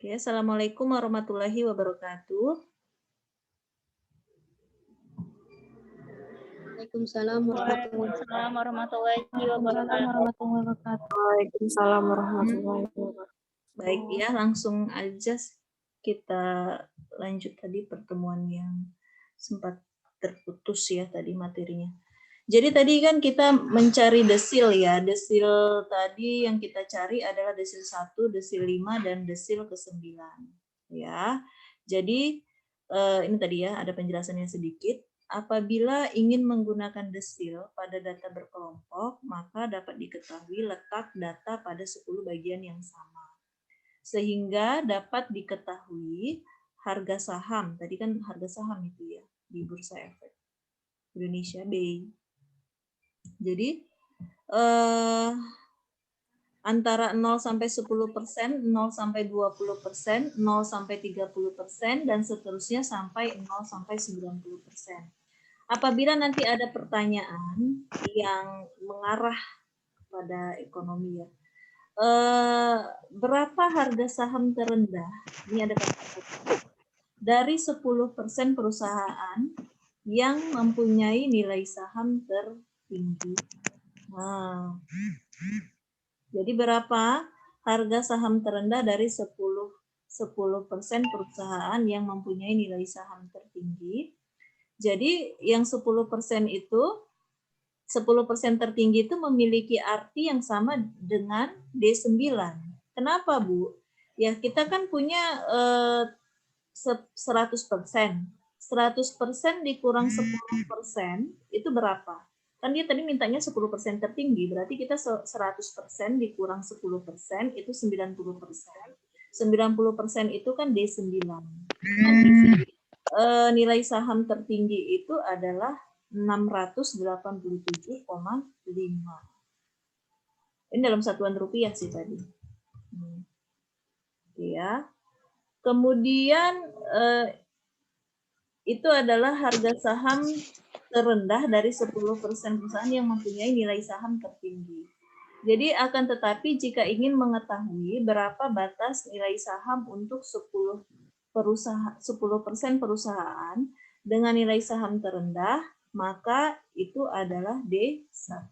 Oke, Assalamualaikum warahmatullahi wabarakatuh. Waalaikumsalam Waalaikumsalam warahmatullahi wabarakatuh. Waalaikumsalam warahmatullahi wabarakatuh. Baik ya, langsung aja kita lanjut tadi pertemuan yang sempat terputus ya tadi materinya. Jadi tadi kan kita mencari desil ya. Desil tadi yang kita cari adalah desil 1, desil 5, dan desil ke-9. Ya. Jadi ini tadi ya ada penjelasannya sedikit. Apabila ingin menggunakan desil pada data berkelompok, maka dapat diketahui letak data pada 10 bagian yang sama. Sehingga dapat diketahui harga saham. Tadi kan harga saham itu ya di Bursa Efek Indonesia BI. Jadi antara 0 sampai 10%, 0 sampai 20%, 0 sampai 30%, dan seterusnya sampai 0 sampai 90%. Apabila nanti ada pertanyaan yang mengarah pada ekonomi ya, berapa harga saham terendah? Ini ada kata-kata. Dari 10% perusahaan yang mempunyai nilai saham tertinggi. Nah, jadi berapa harga saham terendah dari 10% perusahaan yang mempunyai nilai saham tertinggi? Jadi yang 10% itu 10% tertinggi itu memiliki arti yang sama dengan D9. Kenapa, Bu? Ya, kita kan punya 100%. 100% dikurang 10% itu berapa? Kan dia tadi mintanya 10% tertinggi, berarti kita 100% dikurang 10% itu 90%. 90% itu kan D9. Nilai saham tertinggi itu adalah 687,5. Ini dalam satuan rupiah sih tadi. Ya. Kemudian itu adalah harga saham terendah dari 10% perusahaan yang mempunyai nilai saham tertinggi. Jadi akan tetapi jika ingin mengetahui berapa batas nilai saham untuk 10% perusahaan dengan nilai saham terendah, maka itu adalah D1.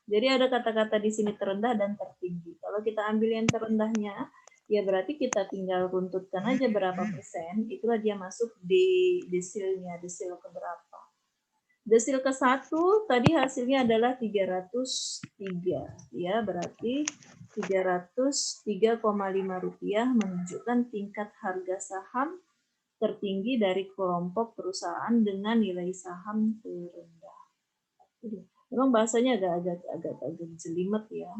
Jadi ada kata-kata di sini terendah dan tertinggi. Kalau kita ambil yang terendahnya, ya berarti kita tinggal runtutkan aja berapa persen, itulah dia masuk di desilnya, desil keberapa. Desil ke-1 tadi hasilnya adalah 303, ya berarti 303,5 rupiah menunjukkan tingkat harga saham tertinggi dari kelompok perusahaan dengan nilai saham terendah. Memang bahasanya agak jelimet ya.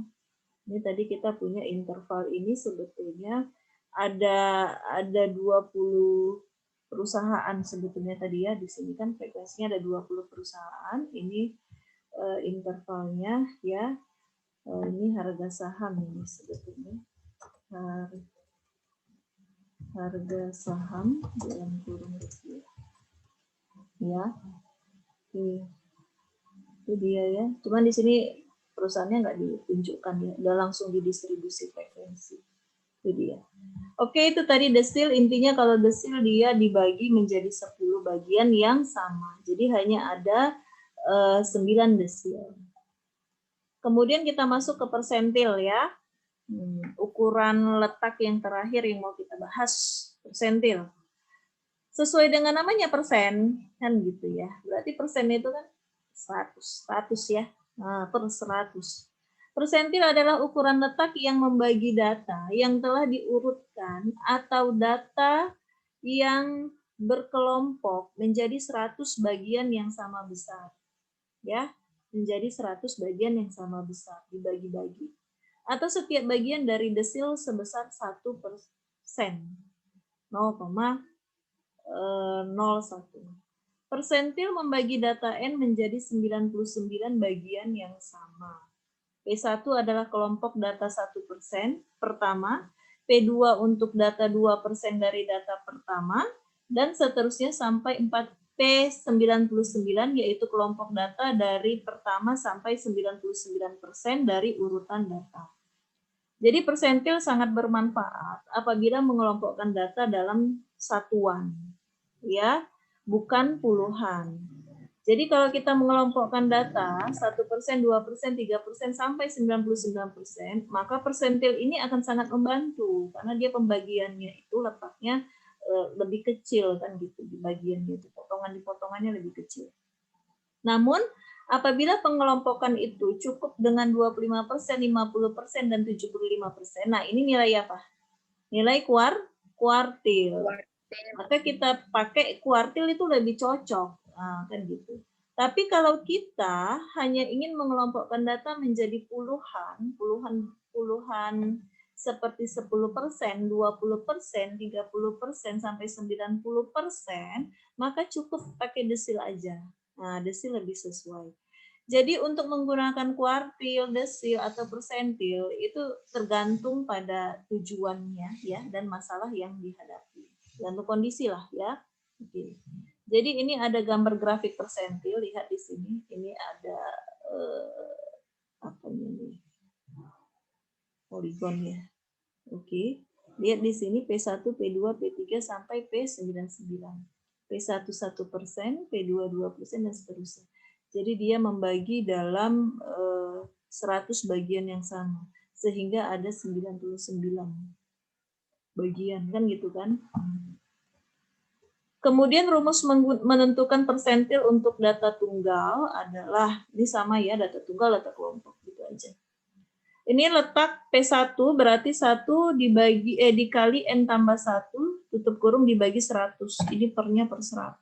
Ini tadi kita punya interval ini sebetulnya ada 20 perusahaan sebetulnya tadi ya. Di sini kan frekuensinya ada 20 perusahaan. Ini intervalnya ya. Ini harga saham ini sebetulnya. Harga saham dalam kurung rupiah. Ya. Oke. Itu dia ya. Cuman di sini perusahaannya nggak ditunjukkan ya, udah langsung didistribusi frekuensi. Itu dia. Oke, itu tadi desil. Intinya kalau desil dia dibagi menjadi 10 bagian yang sama. Jadi hanya ada 9 desil. Kemudian kita masuk ke persentil ya. Ukuran letak yang terakhir yang mau kita bahas, persentil. Sesuai dengan namanya persen, kan gitu ya. Berarti persen itu kan 100 ya. Nah, per 100. Persentil adalah ukuran letak yang membagi data yang telah diurutkan atau data yang berkelompok menjadi 100 bagian yang sama besar. Ya, menjadi 100 bagian yang sama besar, dibagi-bagi. Atau setiap bagian dari desil sebesar 1%. 0,01. Persentil membagi data N menjadi 99 bagian yang sama. P1 adalah kelompok data 1% pertama, P2 untuk data 2% dari data pertama, dan seterusnya sampai P99 yaitu kelompok data dari pertama sampai 99% dari urutan data. Jadi persentil sangat bermanfaat apabila mengelompokkan data dalam satuan, ya, bukan puluhan. Jadi kalau kita mengelompokkan data 1%, 2%, 3% sampai 99%, maka persentil ini akan sangat membantu karena dia pembagiannya itu letaknya lebih kecil kan gitu, di bagiannya itu potongan-potongannya lebih kecil. Namun apabila pengelompokan itu cukup dengan 25%, 50%, dan 75%, nah ini nilai apa? Nilai kuartil. Maka kita pakai kuartil itu lebih cocok. Nah, kan gitu. Tapi kalau kita hanya ingin mengelompokkan data menjadi puluhan seperti 10%, 20%, 30%, sampai 90%, maka cukup pakai desil aja. Nah, desil lebih sesuai. Jadi untuk menggunakan kuartil, desil, atau persentil itu tergantung pada tujuannya ya dan masalah yang dihadapi. Tergantung kondisi lah ya. Oke. Jadi ini ada gambar grafik persentil, lihat di sini. Ini ada apa ini? Poligon ya. Oke. Lihat di sini P1, P2, P3 sampai P99. P1 1%, P2 2%, dan seterusnya. Jadi dia membagi dalam 100 bagian yang sama. Sehingga ada 99 bagian, kan gitu kan. Kemudian rumus menentukan persentil untuk data tunggal adalah, ini sama ya, data tunggal, data kelompok, gitu aja. Ini letak P1 berarti 1 dikali N tambah 1, tutup kurung dibagi 100. Ini pernya per 100.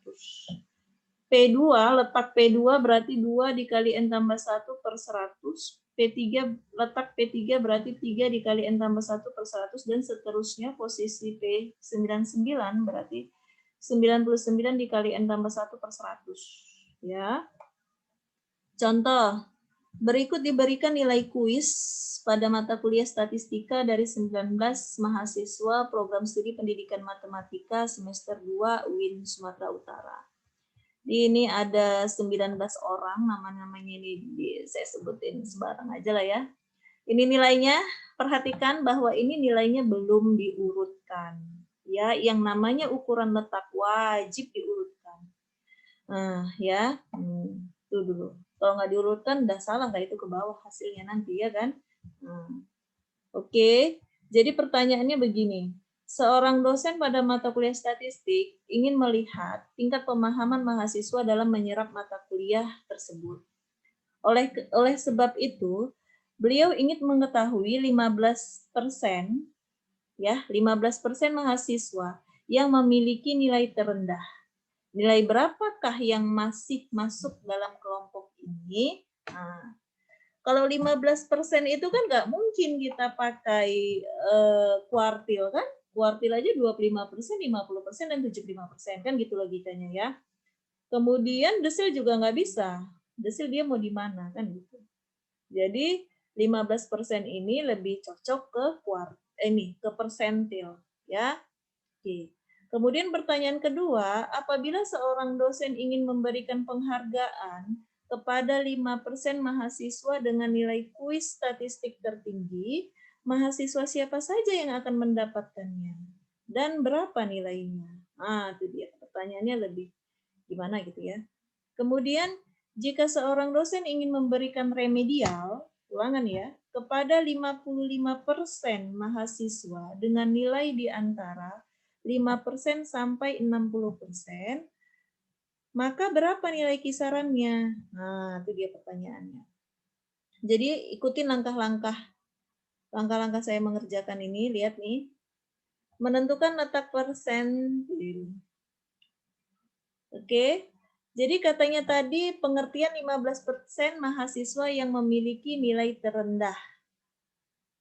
P2, letak P2 berarti 2 dikali N tambah 1 per 100. P3, letak P3 berarti 3 dikali N tambah 1 per 100, dan seterusnya posisi P99 berarti 99 dikali N tambah 1 per 100. Ya. Contoh, berikut diberikan nilai kuis pada mata kuliah statistika dari 19 mahasiswa program studi pendidikan matematika semester 2 UIN Sumatera Utara. Ini ada 19 orang, nama-namanya ini saya sebutin sembarang aja lah ya. Ini nilainya, perhatikan bahwa ini nilainya belum diurutkan. Ya, yang namanya ukuran letak wajib diurutkan. Nah, ya, itu dulu. Kalau nggak diurutkan, udah salah nggak itu ke bawah hasilnya nanti ya kan? Oke, jadi pertanyaannya begini. Seorang dosen pada mata kuliah statistik ingin melihat tingkat pemahaman mahasiswa dalam menyerap mata kuliah tersebut. Oleh sebab itu, beliau ingin mengetahui 15% ya, 15% mahasiswa yang memiliki nilai terendah. Nilai berapakah yang masih masuk dalam kelompok ini? Nah, kalau 15% itu kan nggak mungkin kita pakai kuartil kan? Kuartil aja 25%, 50%, dan 75%. Kan gitu logikanya ya. Kemudian desil juga nggak bisa. Desil dia mau di mana kan gitu. Jadi 15% ini lebih cocok ke ke persentil ya. Oke. Kemudian pertanyaan kedua, apabila seorang dosen ingin memberikan penghargaan kepada 5% mahasiswa dengan nilai kuis statistik tertinggi, mahasiswa siapa saja yang akan mendapatkannya? Dan berapa nilainya? Nah, itu dia. Pertanyaannya lebih gimana gitu ya. Kemudian, jika seorang dosen ingin memberikan remedial, ulangan ya, kepada 55% mahasiswa dengan nilai di antara 5% sampai 60%, maka berapa nilai kisarannya? Nah, itu dia pertanyaannya. Jadi ikutin langkah-langkah saya mengerjakan ini, lihat nih. Menentukan letak persentil. Oke. Jadi katanya tadi pengertian 15% mahasiswa yang memiliki nilai terendah.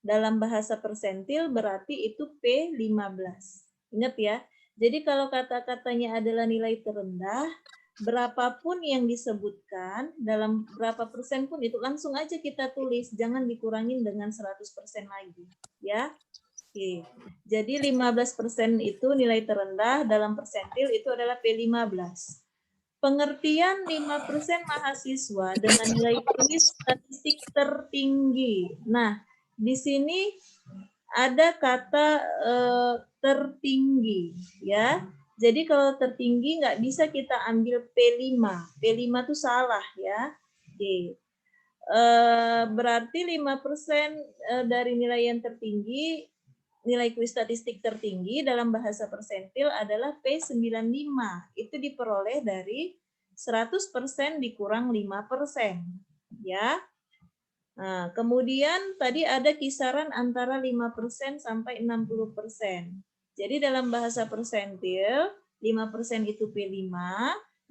Dalam bahasa persentil berarti itu P15. Ingat ya, jadi kalau kata-katanya adalah nilai terendah, berapapun yang disebutkan, dalam berapa persen pun itu langsung aja kita tulis, jangan dikurangin dengan 100% lagi. Ya, oke. Jadi 15% itu nilai terendah, dalam persentil itu adalah P15. Pengertian 5% mahasiswa dengan nilai kuis statistik tertinggi. Nah, di sini ada kata tertinggi, ya. Jadi kalau tertinggi nggak bisa kita ambil P5. P5 itu salah, ya. Oke. Berarti 5% dari nilai yang tertinggi, nilai kuis statistik tertinggi dalam bahasa persentil adalah P95. Itu diperoleh dari 100% dikurang 5%. Ya. Nah, kemudian tadi ada kisaran antara 5% sampai 60%. Jadi dalam bahasa persentil, 5% itu P5,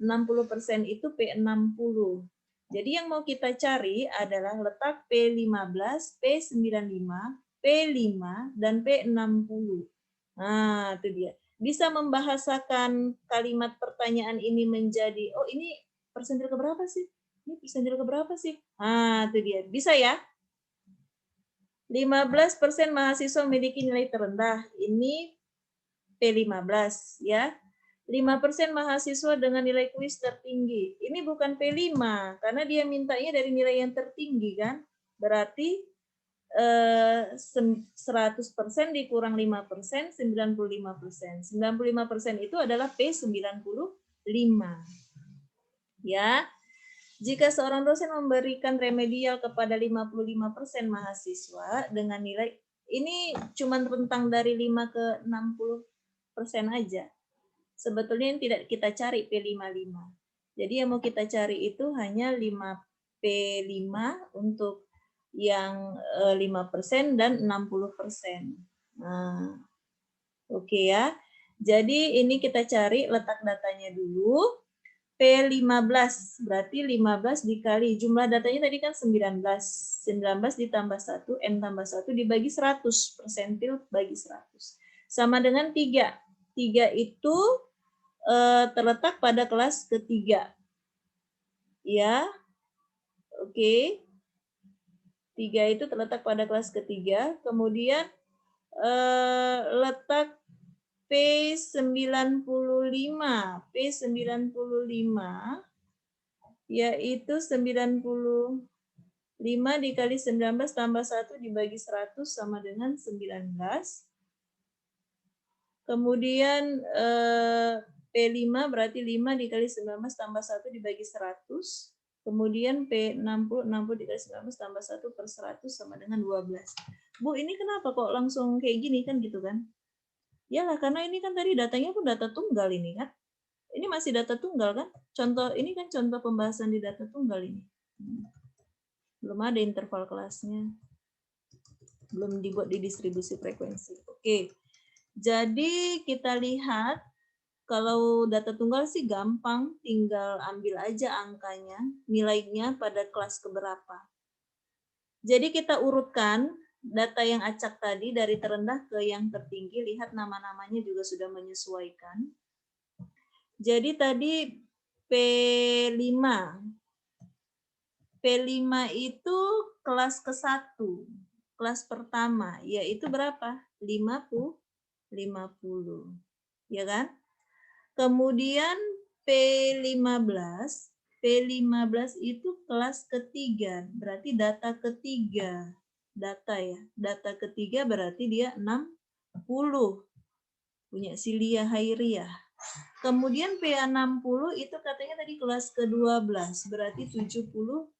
60% itu P60. Jadi yang mau kita cari adalah letak P15, P95, P5, dan P60. Nah, itu dia. Bisa membahasakan kalimat pertanyaan ini menjadi, oh ini persentil keberapa sih? Ini persentil keberapa sih? Nah, itu dia. Bisa ya? 15% mahasiswa memiliki nilai terendah. Ini P15 ya. 5% mahasiswa dengan nilai kuis tertinggi. Ini bukan P5 karena dia mintanya dari nilai yang tertinggi kan. Berarti 100% dikurang 5%, 95%. 95% itu adalah P95. Ya. Jika seorang dosen memberikan remedial kepada 55% mahasiswa dengan nilai, ini cuma rentang dari 5 ke 60% aja. Sebetulnya yang tidak kita cari P55. Jadi yang mau kita cari itu hanya 5P5 untuk yang 5% dan 60%. Nah, oke ya. Jadi ini kita cari letak datanya dulu. P15, berarti 15 dikali, jumlah datanya tadi kan 19. 19 ditambah 1, N tambah 1 dibagi 100, persentil bagi 100. Sama dengan 3. 3 itu terletak pada kelas ketiga. Ya, oke. 3 itu terletak pada kelas ketiga. Kemudian letak P95 yaitu 95 dikali 19 tambah 1 dibagi 100 sama dengan 19. Kemudian P5 berarti 5 dikali 19 tambah 1 dibagi 100. Kemudian P60 dikali 19 tambah 1 per 100 sama dengan 12. Bu, ini kenapa kok langsung kayak gini kan gitu kan? Yalah, karena ini kan tadi datanya pun data tunggal ini kan. Ini masih data tunggal kan? Contoh ini kan contoh pembahasan di data tunggal ini. Belum ada interval kelasnya. Belum dibuat di distribusi frekuensi. Oke. Jadi kita lihat kalau data tunggal sih gampang, tinggal ambil aja angkanya, nilainya pada kelas keberapa. Jadi kita urutkan data yang acak tadi dari terendah ke yang tertinggi, lihat nama-namanya juga sudah menyesuaikan. Jadi tadi P5. P5 itu kelas ke-1, kelas pertama, yaitu berapa? 50. Ya kan? Kemudian P15 itu kelas ketiga, berarti data ketiga. Data ya, data ketiga berarti dia 60. Punya Silia Hairiah. Kemudian PA60 itu katanya tadi kelas ke-12, berarti 75.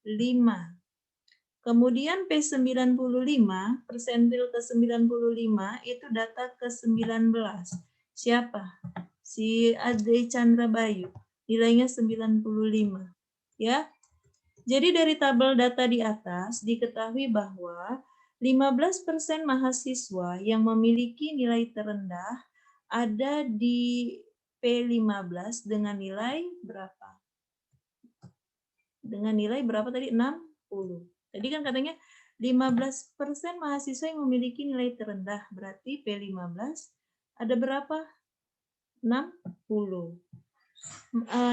Kemudian P95, persentil ke-95 itu data ke-19. Siapa? Si Ade Chandra Bayu. Nilainya 95. Ya. Jadi dari tabel data di atas diketahui bahwa 15% mahasiswa yang memiliki nilai terendah ada di P15 dengan nilai berapa? Dengan nilai berapa tadi? 60. Tadi kan katanya 15% mahasiswa yang memiliki nilai terendah. Berarti P15 ada berapa? 60.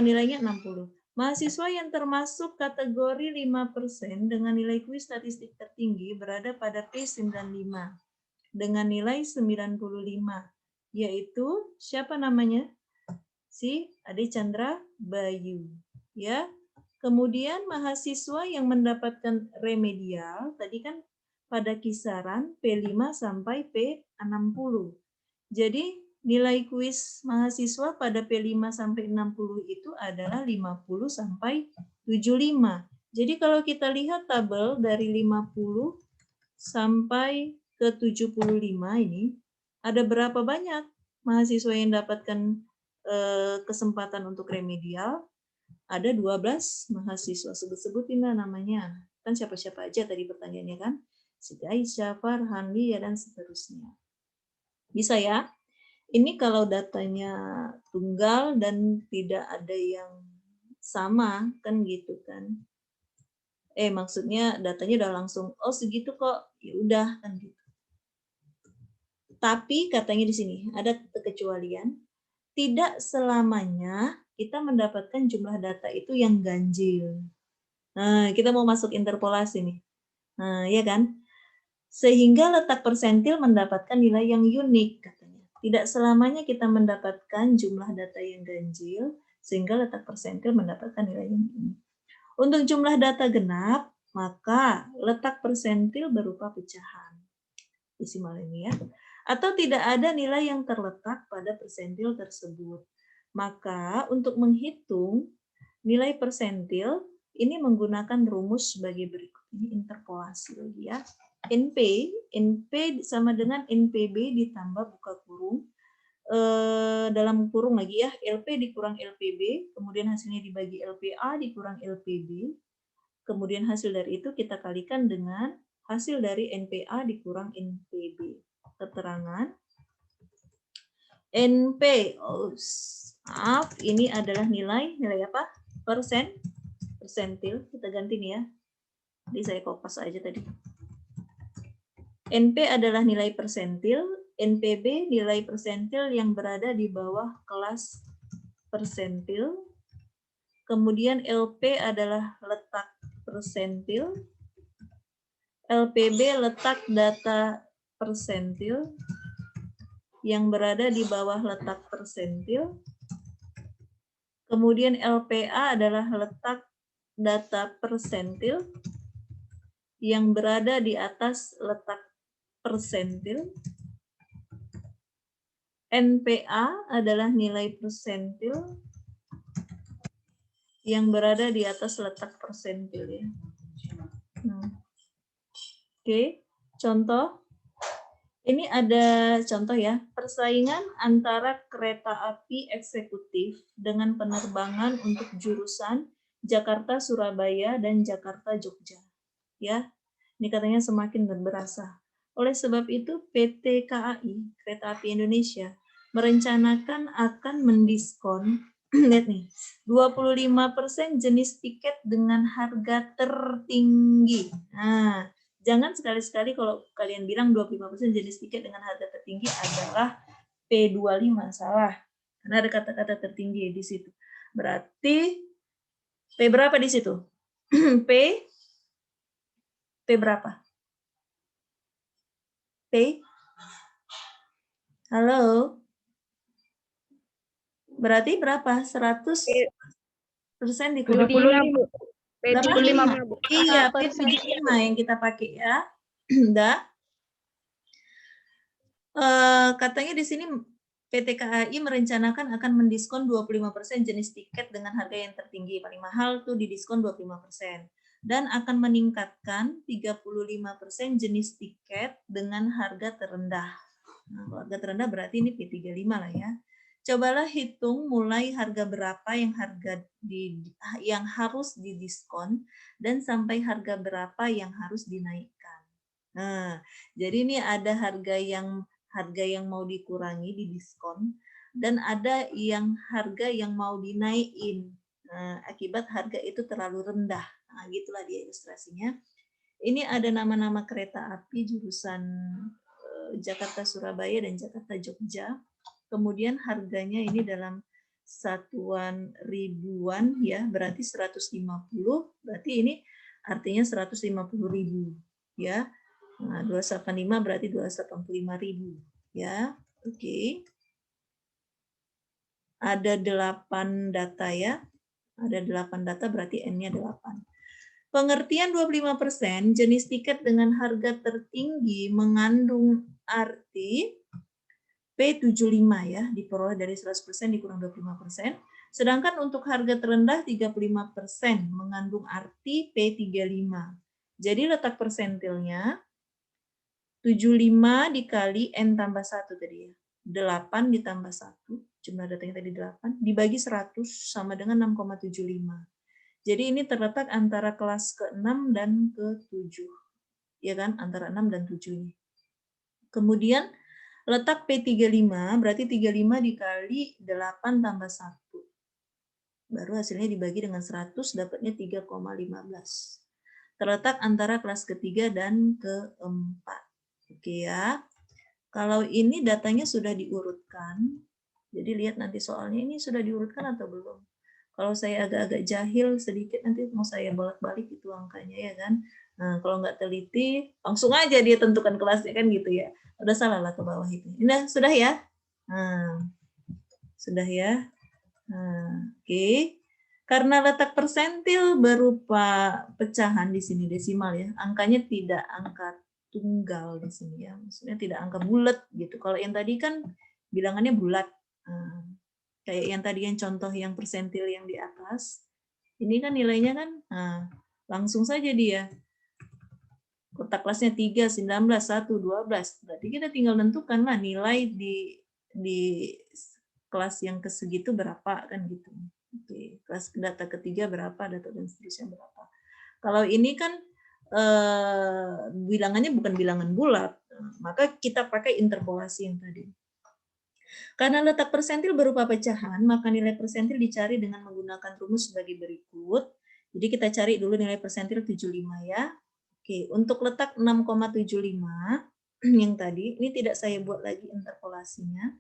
Nilainya 60. Mahasiswa yang termasuk kategori 5% dengan nilai kuis statistik tertinggi berada pada P95 dengan nilai 95. Yaitu siapa namanya? Si Ade Chandra Bayu. Ya. Kemudian mahasiswa yang mendapatkan remedial, tadi kan pada kisaran P5 sampai P60. Jadi nilai kuis mahasiswa pada P5 sampai 60 itu adalah 50 sampai 75. Jadi kalau kita lihat tabel dari 50 sampai ke 75 ini, ada berapa banyak mahasiswa yang dapatkan kesempatan untuk remedial? Ada 12 mahasiswa. Sebut-sebutin namanya. Kan siapa-siapa aja tadi pertanyaannya kan? Siti Aisyah, Farhan, Lia, dan seterusnya. Bisa ya? Ini kalau datanya tunggal dan tidak ada yang sama, kan gitu kan. Maksudnya datanya udah langsung, oh segitu kok, ya udah kan gitu. Tapi katanya di sini ada kekecualian, tidak selamanya kita mendapatkan jumlah data itu yang ganjil. Nah, kita mau masuk interpolasi nih. Nah, ya kan? Sehingga letak persentil mendapatkan nilai yang unik katanya. Tidak selamanya kita mendapatkan jumlah data yang ganjil, sehingga letak persentil mendapatkan nilai yang unik. Untuk jumlah data genap, maka letak persentil berupa pecahan. Desimal ini ya. Atau tidak ada nilai yang terletak pada persentil tersebut. Maka untuk menghitung nilai persentil, ini menggunakan rumus sebagai berikut. Ini interpolasi lagi ya. NP sama dengan NPB ditambah buka kurung, dalam kurung lagi ya, LP dikurang LPB, kemudian hasilnya dibagi LPA dikurang LPB, kemudian hasil dari itu kita kalikan dengan hasil dari NPA dikurang NPB. Keterangan NP, maaf, ini adalah nilai apa? Persentil, kita ganti nih ya. Jadi saya kopas aja tadi. NP adalah nilai persentil, NPB nilai persentil yang berada di bawah kelas persentil, kemudian LP adalah letak persentil, LPB letak data persentil yang berada di bawah letak persentil, kemudian LPA adalah letak data persentil yang berada di atas letak persentil. NPA adalah nilai persentil yang berada di atas letak persentil ya. Oke, contoh. Ini ada contoh ya, persaingan antara kereta api eksekutif dengan penerbangan untuk jurusan Jakarta Surabaya dan Jakarta Jogja. Ya, ini katanya semakin berasa. Oleh sebab itu PT KAI, Kereta Api Indonesia, merencanakan akan mendiskon lihat nih, 25% jenis tiket dengan harga tertinggi. Nah, jangan sekali-sekali kalau kalian bilang 25% jenis tiket dengan harga tertinggi adalah P25, salah. Karena ada kata-kata tertinggi di situ. Berarti P berapa di situ? P berapa? P? Halo? Berarti berapa? 100% dikurang 75, Bu. P75. Iya, P75 yang kita pakai ya. Udah. Katanya di sini PT KAI merencanakan akan mendiskon 25% jenis tiket dengan harga yang tertinggi. Paling mahal tuh didiskon 25%. Dan akan meningkatkan 35% jenis tiket dengan harga terendah. Nah, harga terendah berarti ini P35 lah ya. Cobalah hitung mulai harga berapa yang harus didiskon dan sampai harga berapa yang harus dinaikkan. Nah, jadi ini ada harga yang mau dikurangi di diskon dan ada harga yang mau dinaikin. Nah, akibat harga itu terlalu rendah. Nah, gitulah dia ilustrasinya. Ini ada nama-nama kereta api jurusan Jakarta Surabaya dan Jakarta Jogja. Kemudian harganya ini dalam satuan ribuan ya, berarti 150, berarti ini artinya 150.000 ya. Nah, 285 berarti 285.000 ya. Oke. Ada 8 data ya. Ada 8 data berarti N-nya 8. Pengertian 25% jenis tiket dengan harga tertinggi mengandung arti P75 ya, diperoleh dari 100% dikurang 25%. Sedangkan untuk harga terendah 35% mengandung arti P35. Jadi letak persentilnya 75 dikali N tambah 1 tadi ya. 8 ditambah 1, jumlah datanya tadi 8, dibagi 100 sama dengan 6,75. Jadi ini terletak antara kelas ke-6 dan ke-7. Ya kan, antara 6 dan 7 ini. Kemudian letak P35 berarti 35 dikali 8 tambah 1. Baru hasilnya dibagi dengan 100 dapatnya 3,15. Terletak antara kelas ke-3 dan ke-4. Oke ya. Kalau ini datanya sudah diurutkan. Jadi lihat nanti soalnya ini sudah diurutkan atau belum. Kalau saya agak-agak jahil sedikit nanti mau saya bolak-balik itu angkanya ya kan. Nah, kalau nggak teliti langsung aja dia tentukan kelasnya kan gitu ya. Udah salah lah ke bawah itu. Ini sudah ya? Nah, sudah ya. Nah, oke. Karena letak persentil berupa pecahan di sini desimal ya. Angkanya tidak angka tunggal di sini ya. Maksudnya tidak angka bulat gitu. Kalau yang tadi kan bilangannya bulat. Nah, kayak yang tadi yang contoh yang persentil yang di atas, ini kan nilainya kan, nah, langsung saja dia. Kotak kelasnya 3, 19, 1, 12. Berarti kita tinggal tentukan lah nilai di kelas yang kesegitu berapa kan gitu. Oke, kelas data ketiga berapa, data dan seterusnya berapa. Kalau ini kan bilangannya bukan bilangan bulat, maka kita pakai interpolasi yang tadi. Karena letak persentil berupa pecahan, maka nilai persentil dicari dengan menggunakan rumus sebagai berikut. Jadi kita cari dulu nilai persentil 75 ya. Oke, untuk letak 6,75 yang tadi, ini tidak saya buat lagi interpolasinya.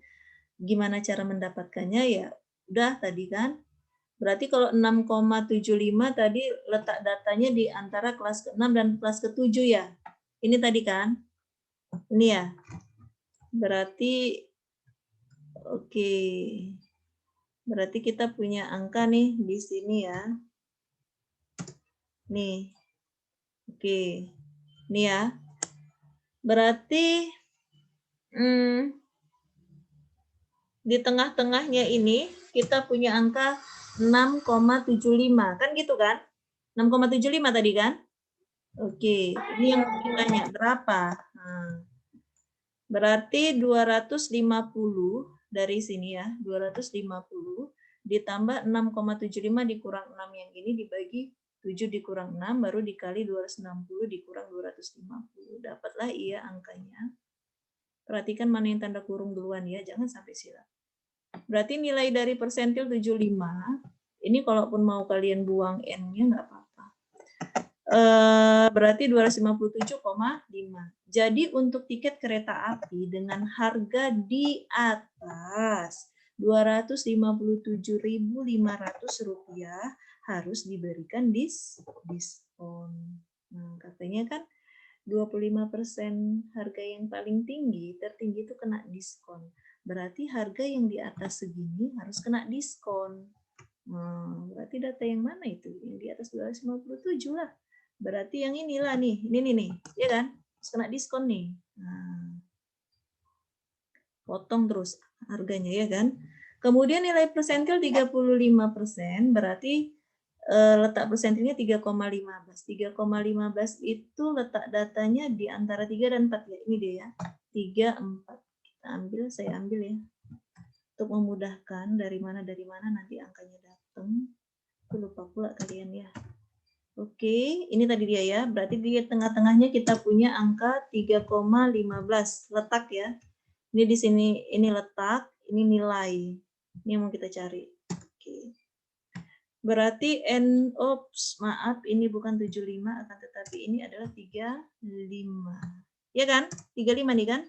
Gimana cara mendapatkannya ya? Udah tadi kan. Berarti kalau 6,75 tadi letak datanya di antara kelas ke-6 dan kelas ke-7 ya. Ini tadi kan? Ini ya. Berarti oke. Berarti kita punya angka nih di sini ya. Nih. Oke. Ini ya. Berarti di tengah-tengahnya ini kita punya angka 6,75. Kan gitu kan? 6,75 tadi kan? Oke. Ini yang ditanya berapa? Nah, berarti 250 dari sini ya, 250 ditambah 6,75 dikurang 6 yang ini dibagi 7 dikurang 6 baru dikali 260 dikurang 250. Dapatlah iya angkanya. Perhatikan mana yang tanda kurung duluan ya, jangan sampai silap. Berarti nilai dari persentil 75, ini kalaupun mau kalian buang N-nya nggak apa-apa. Berarti 257,5. Jadi untuk tiket kereta api dengan harga di atas Rp257.500 harus diberikan diskon. Nah, katanya kan 25% harga yang paling tinggi, tertinggi itu kena diskon. Berarti harga yang di atas segini harus kena diskon. Nah, berarti data yang mana itu? Yang di atas 257 lah. Berarti yang inilah nih, ini nih, ya kan? Harus kena diskon nih. Nah, potong terus harganya ya kan? Kemudian nilai persentil 35%, berarti letak persentilnya 3,15. 3,15 itu letak datanya di antara 3 dan 4 ya. Ini dia ya. 3, 4. Kita ambil, saya ambil ya. Untuk memudahkan dari mana nanti angkanya datang. Aku lupa pula kalian ya. Oke, ini tadi dia ya. Berarti di tengah-tengahnya kita punya angka 3,15 letak ya. Ini di sini ini letak, ini nilai. Ini yang mau kita cari. Oke. Berarti maaf ini bukan 75 akan tetapi ini adalah 35. Ya kan? 35 nih kan?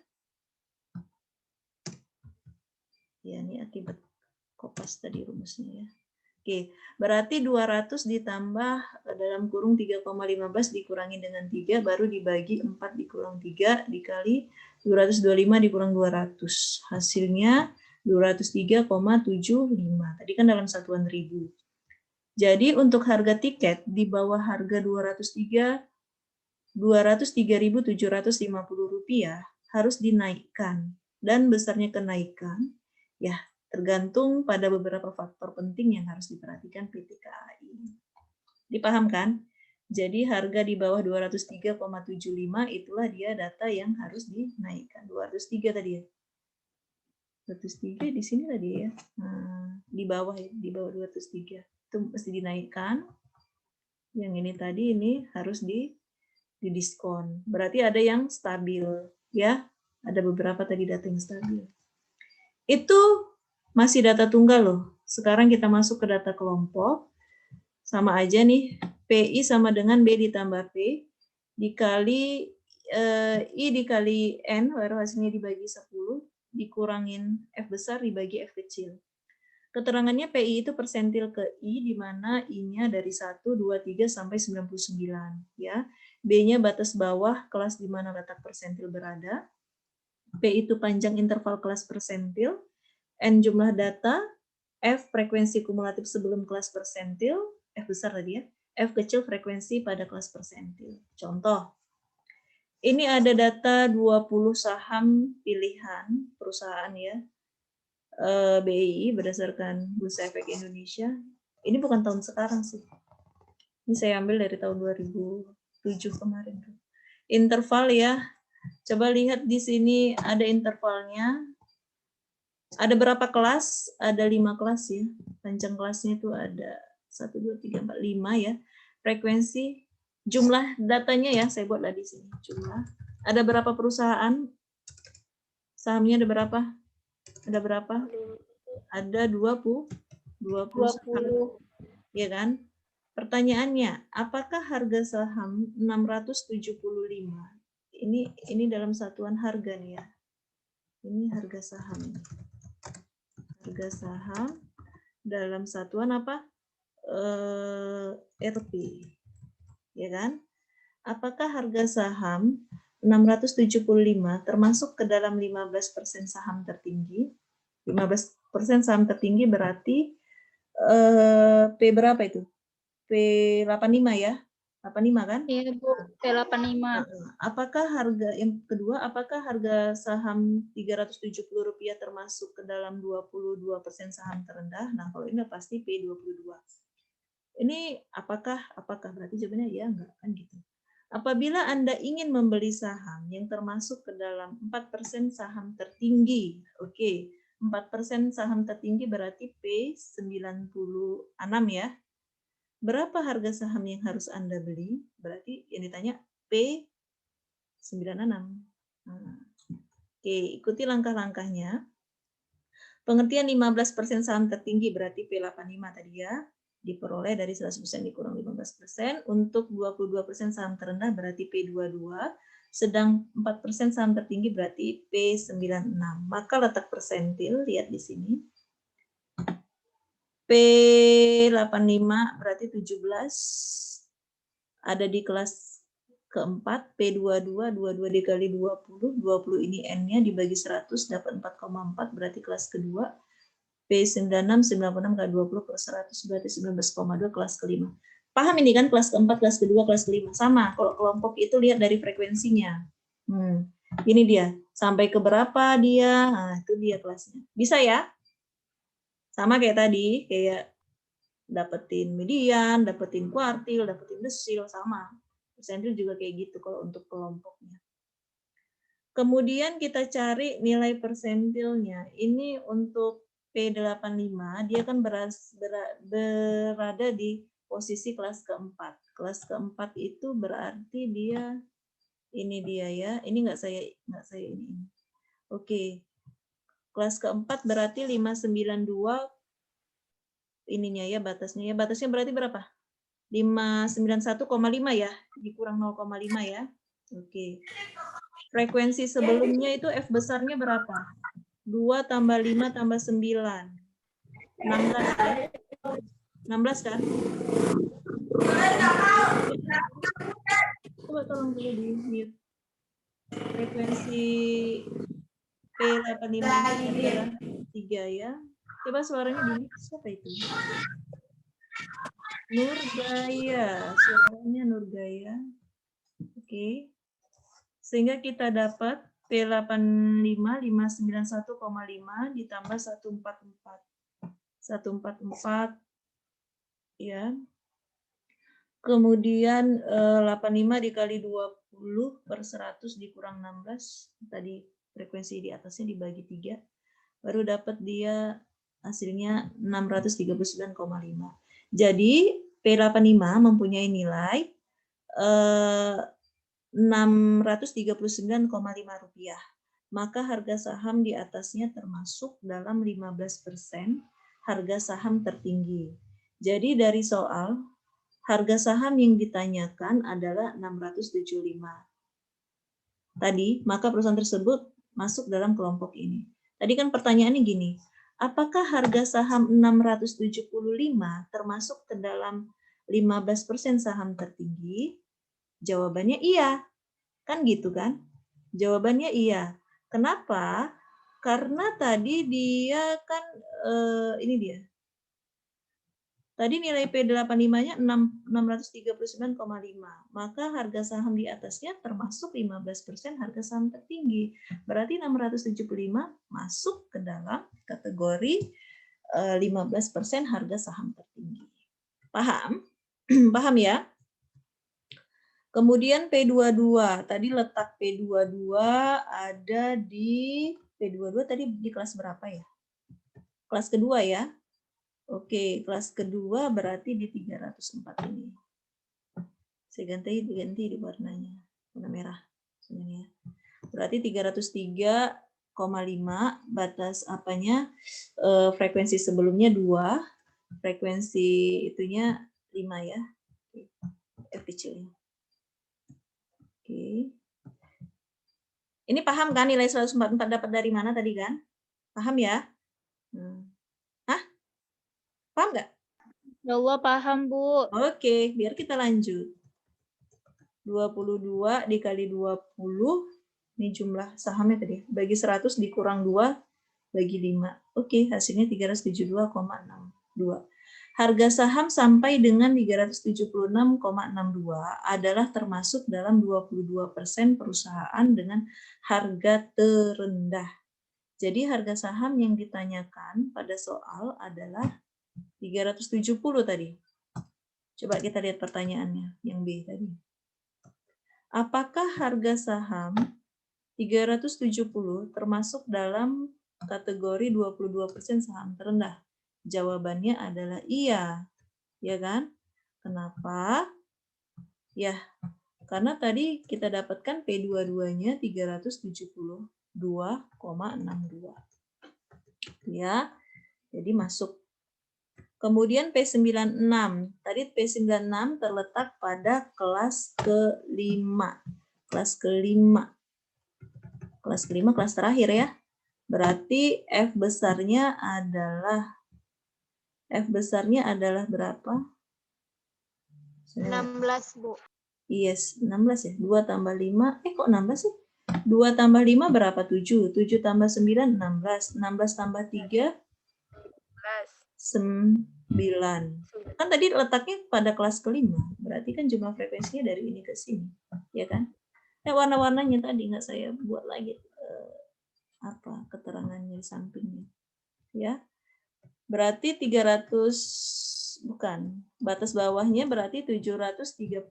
Ya, ini akibat kopas tadi rumusnya ya. Oke, berarti 200 ditambah dalam kurung 3,15 dikurangi dengan 3 baru dibagi 4 dikurang 3 dikali 225 dikurang 200. Hasilnya 203,75. Tadi kan dalam satuan ribu. Jadi untuk harga tiket di bawah harga Rp203.750 harus dinaikkan. Dan besarnya kenaikan ya tergantung pada beberapa faktor penting yang harus diperhatikan PT KAI. Dipahamkan? Jadi harga di bawah 203,75 itulah dia data yang harus dinaikkan. 203 tadi ya. 203 di sini tadi ya. Nah, di bawah 203. Itu mesti dinaikkan. Yang ini tadi ini harus didiskon. Berarti ada yang stabil ya. Ada beberapa tadi data yang stabil. Itu masih data tunggal loh. Sekarang kita masuk ke data kelompok. Sama aja nih, PI sama dengan B ditambah P, dikali I dikali N, baru hasilnya dibagi 10, dikurangin F besar dibagi F kecil. Keterangannya PI itu persentil ke I, di mana I-nya dari 1, 2, 3, sampai 99. Ya. B-nya batas bawah kelas di mana letak persentil berada. P itu panjang interval kelas persentil. N jumlah data. F frekuensi kumulatif sebelum kelas persentil. F besar tadi ya, F kecil frekuensi pada kelas persentil. Contoh, ini ada data 20 saham pilihan perusahaan ya, BEI berdasarkan Bursa Efek Indonesia. Ini bukan tahun sekarang sih. Ini saya ambil dari tahun 2007 kemarin. Interval ya, coba lihat di sini ada intervalnya. Ada berapa kelas? Ada 5 kelas ya. Panjang kelasnya itu ada 1, 2, 3, 4, 5 ya. Frekuensi, jumlah datanya ya, saya buatlah di sini. Jumlah. Ada berapa perusahaan? Sahamnya ada berapa? Ada berapa? Ada 20 saham. Ya kan? Pertanyaannya, apakah harga saham 675? Ini dalam satuan harga nih ya. Ini harga saham. Harga saham dalam satuan apa? RP, ya kan? Apakah harga saham 675 termasuk ke dalam 15% saham tertinggi? 15% saham tertinggi berarti P berapa itu? P85 ya? 85 kan? Iya, Bu. P85. Apakah harga yang kedua, apakah harga saham Rp370 termasuk ke dalam 22% saham terendah? Nah, kalau ini pasti P22. Ini apakah berarti jawabannya ya enggak kan gitu. Apabila Anda ingin membeli saham yang termasuk ke dalam 4% saham tertinggi, oke, 4% saham tertinggi berarti P96 ya. Berapa harga saham yang harus Anda beli? Berarti yang ditanya P96. Nah, oke, ikuti langkah-langkahnya. Pengertian 15% saham tertinggi berarti P85 tadi ya. Diperoleh dari 100% dikurang 15%. Untuk 22% saham terendah berarti P22. Sedang 4% saham tertinggi berarti P96. Maka letak persentil, lihat di sini. P85 berarti 17. Ada di kelas keempat, P22, 22 dikali 20. 20 ini N-nya dibagi 100, dapat 4,4 berarti kelas kedua. P96, 96 kali 20 per 100 berarti 19,2 kelas kelima. Paham ini kan kelas keempat, kelas kedua, kelas kelima. Sama, kalau kelompok itu lihat dari frekuensinya. Ini dia, sampai ke berapa dia, nah itu dia kelasnya. Bisa ya? Sama kayak tadi, kayak dapetin median, dapetin kuartil, dapetin desil, sama. Persentil juga kayak gitu kalau untuk kelompoknya. Kemudian kita cari nilai persentilnya. Ini untuk P85, dia kan berada di posisi kelas keempat. Kelas keempat itu berarti dia, ini dia ya, ini nggak saya ini. Oke, kelas keempat berarti 592 ininya ya, batasnya berarti berapa? 591,5 ya, dikurang 0,5 ya. Oke. Frekuensi sebelumnya itu F besarnya berapa? 2 tambah 5 tambah 9. 16 ya? 16 kan? Coba tolong dulu di mute. Frekuensi P85 adalah 3 ya. Coba suaranya di mute. Siapa itu? Nurgaya, suaranya Nurgaya. Oke. Sehingga kita dapat P85 591,5 ditambah 144. 144 ya. Kemudian 85 dikali 20 per 100 dikurang 16. Tadi frekuensi di atasnya dibagi 3. Baru dapat dia hasilnya 639,5. Jadi P85 mempunyai nilai 639,5 rupiah. Maka harga saham di atasnya termasuk dalam 15% harga saham tertinggi. Jadi dari soal, harga saham yang ditanyakan adalah 675. Tadi, maka perusahaan tersebut masuk dalam kelompok ini. Tadi kan pertanyaannya gini, apakah harga saham 675 termasuk ke dalam 15% saham tertinggi? Jawabannya iya. Kan gitu kan? Jawabannya iya. Kenapa? Karena tadi dia kan, ini dia. Tadi nilai P85-nya 639,5. Maka harga saham di atasnya termasuk 15% harga saham tertinggi. Berarti 675 masuk ke dalam kategori 15% harga saham tertinggi. Paham? Paham ya? Kemudian P22. Tadi letak P22 ada di P22 tadi di kelas berapa ya? Kelas kedua ya? Oke, kelas kedua berarti di 304 ini. Saya ganti di warnanya, warna merah. Sebenarnya. Berarti 303,5 batas apanya? Frekuensi sebelumnya 2, frekuensi itunya 5 ya. F kecilnya. Oke. Ini paham kan nilai 144 dapat dari mana tadi kan? Paham ya? Hah? Paham nggak? Ya Allah, paham, Bu. Oke, biar kita lanjut. 22 dikali 20, ini jumlah sahamnya tadi. Bagi 100 dikurang 2, bagi 5. Oke, hasilnya 372,62. Harga saham sampai dengan 376,62 adalah termasuk dalam 22% perusahaan dengan harga terendah. Jadi harga saham yang ditanyakan pada soal adalah 370 tadi. Coba kita lihat pertanyaannya, yang B tadi. Apakah harga saham 370 termasuk dalam kategori 22% saham terendah? Jawabannya adalah iya. Ya kan? Kenapa? Ya, karena tadi kita dapatkan P22-nya 372,62. Ya. Jadi masuk. Kemudian P96. Tadi P96 terletak pada kelas kelima. Kelas kelima. Kelas kelima, kelas terakhir ya. Berarti F besarnya adalah berapa? 16, Bu. Yes, 16 ya. 2 tambah 5. Kok 16 sih? 2 tambah 5 berapa? 7. 7 tambah 9, 16. 16 tambah 3, 9. Kan tadi letaknya pada kelas kelima. Berarti kan jumlah frekuensinya dari ini ke sini. Ya kan? Warna-warnanya tadi nggak saya buat lagi keterangannya di sampingnya. Ya. Berarti 300, bukan. Batas bawahnya berarti 735,5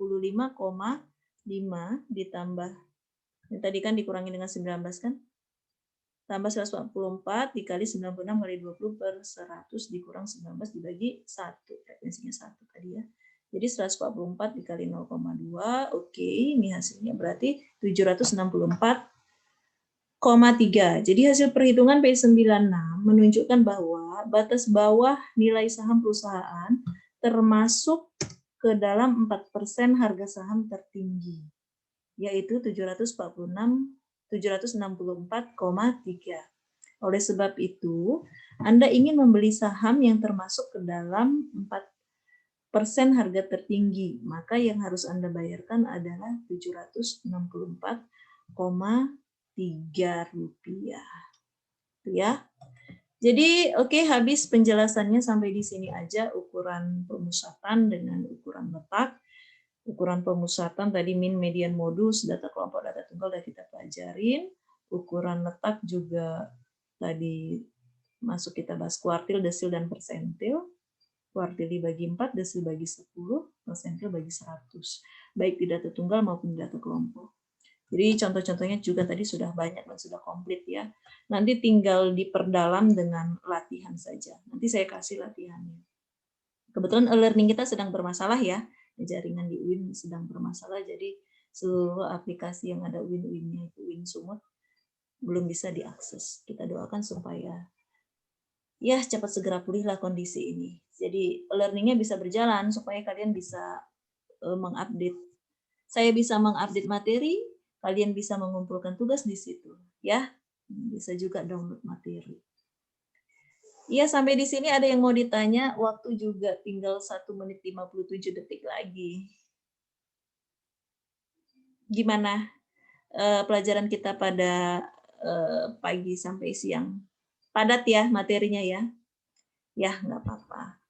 ditambah. Ini tadi kan dikurangi dengan 19 kan? Tambah 144 dikali 96 kali 20 per 100 dikurang 19 dibagi 1. Frekuensinya 1 tadi ya. Jadi 144 dikali 0,2. Oke, ini hasilnya berarti 764,3. Jadi hasil perhitungan P96 menunjukkan bahwa batas bawah nilai saham perusahaan termasuk ke dalam 4% harga saham tertinggi, yaitu 764,3. Oleh sebab itu, Anda ingin membeli saham yang termasuk ke dalam 4% harga tertinggi, maka yang harus Anda bayarkan adalah 764,3 rupiah. Ya. Jadi oke, habis penjelasannya sampai di sini aja ukuran pemusatan dengan ukuran letak. Ukuran pemusatan tadi min, median, modus, data kelompok, data tunggal udah kita pelajarin. Ukuran letak juga tadi masuk kita bahas kuartil, desil, dan persentil. Kuartil dibagi 4, desil bagi 10, persentil bagi 100. Baik di data tunggal maupun di data kelompok. Jadi contoh-contohnya juga tadi sudah banyak dan sudah komplit ya. Nanti tinggal diperdalam dengan latihan saja. Nanti saya kasih latihannya. Kebetulan e-learning kita sedang bermasalah ya. Jaringan di UIN sedang bermasalah, jadi seluruh aplikasi yang ada UIN-UIN-nya itu UIN Sumut belum bisa diakses. Kita doakan supaya ya cepat segera pulihlah kondisi ini. Jadi e-learningnya bisa berjalan supaya kalian bisa mengupdate. Saya bisa mengupdate materi, kalian bisa mengumpulkan tugas di situ, ya. Bisa juga download materi. Ya, sampai di sini ada yang mau ditanya, waktu juga tinggal 1 menit 57 detik lagi. Gimana pelajaran kita pada pagi sampai siang? Padat ya materinya ya? Ya, nggak apa-apa.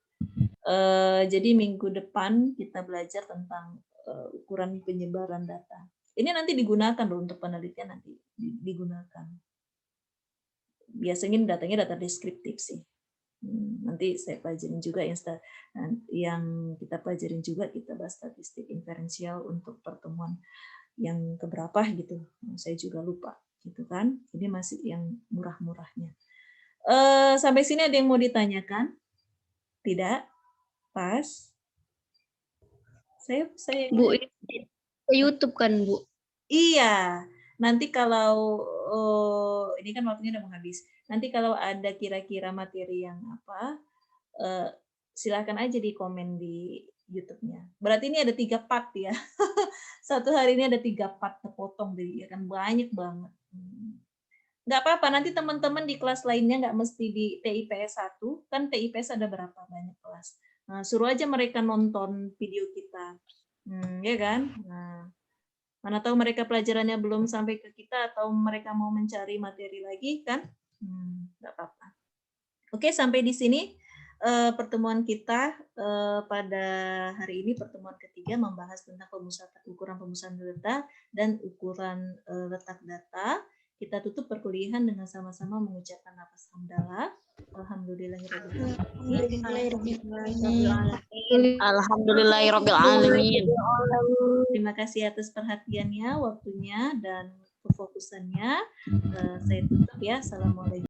Jadi minggu depan kita belajar tentang ukuran penyebaran data. Ini nanti digunakan loh untuk penelitian, nanti digunakan. Biasanya datanya data deskriptif sih. Nanti saya pelajarin juga yang kita pelajarin juga, kita bahas statistik inferensial untuk pertemuan yang keberapa gitu. Saya juga lupa gitu kan. Ini masih yang murah-murahnya. Sampai sini ada yang mau ditanyakan? Tidak? Pas? Saya Bu, ini ke YouTube kan, Bu? Iya. Nanti kalau ini kan waktunya udah mau habis. Nanti kalau ada kira-kira materi yang apa, silakan aja di komen di YouTube-nya. Berarti ini ada 3 part ya. Satu hari ini ada 3 part terpotong, jadi ya kan banyak banget. Nggak apa-apa, nanti teman-teman di kelas lainnya nggak mesti di TIPS 1, kan TIPS ada berapa banyak kelas. Nah, suruh aja mereka nonton video kita. Ya kan? Nah, mana tahu mereka pelajarannya belum sampai ke kita atau mereka mau mencari materi lagi kan? Nggak apa-apa. Oke, sampai di sini pertemuan kita pada hari ini, pertemuan ketiga membahas tentang ukuran pemusatan data dan ukuran letak data. Kita tutup perkuliahan dengan sama-sama mengucapkan lafaz hamdalah. Alhamdulillahirabbil alamin. Terima kasih atas perhatiannya, waktunya, dan kefokusannya. Saya tutup ya. Assalamualaikum.